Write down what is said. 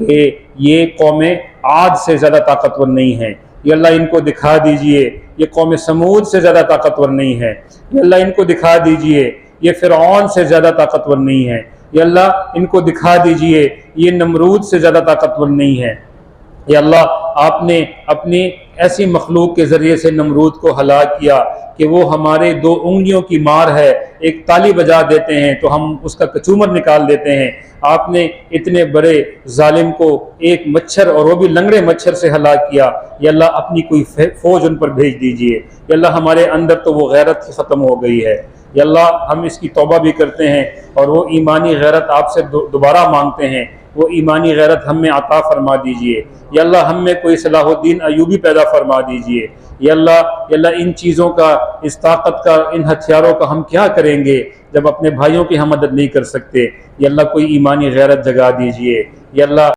कि ये कौमें आद से ज़्यादा ताकतवर नहीं हैं। ये अल्लाह इनको दिखा दीजिए ये कौम समूद से ज़्यादा ताकतवर नहीं है। ये अल्लाह इनको दिखा दीजिए ये फ़िरऔन से ज़्यादा ताकतवर नहीं है। ये अल्लाह इनको दिखा दीजिए ये नमरूद से ज़्यादा ताकतवर नहीं है। या अल्लाह आपने अपनी ऐसी मखलूक के ज़रिए से नमरूद को हलाक किया कि वो हमारे 2 उंगलियों की मार है, एक ताली बजा देते हैं तो हम उसका कचूमर निकाल देते हैं। आपने इतने बड़े जालिम को एक मच्छर और वो भी लंगड़े मच्छर से हलाक किया। या अल्लाह अपनी कोई फ़ौज उन पर भेज दीजिए। या अल्लाह हमारे अंदर तो वो गैरत ख़त्म हो गई है। या अल्लाह हम इसकी तौबा भी करते हैं और वो ईमानी गैरत आपसे दोबारा मांगते हैं। वो ईमानी गैरत हम में अता फरमा दीजिए। या अल्लाह हम में कोई सलाहुद्दीन अयूबी पैदा फरमा दीजिए। या अल्लाह इन चीज़ों का, इस ताकत का, इन हथियारों का हम क्या करेंगे जब अपने भाइयों की हम मदद नहीं कर सकते। या अल्लाह कोई ईमानी गैरत जगा दीजिए। या अल्लाह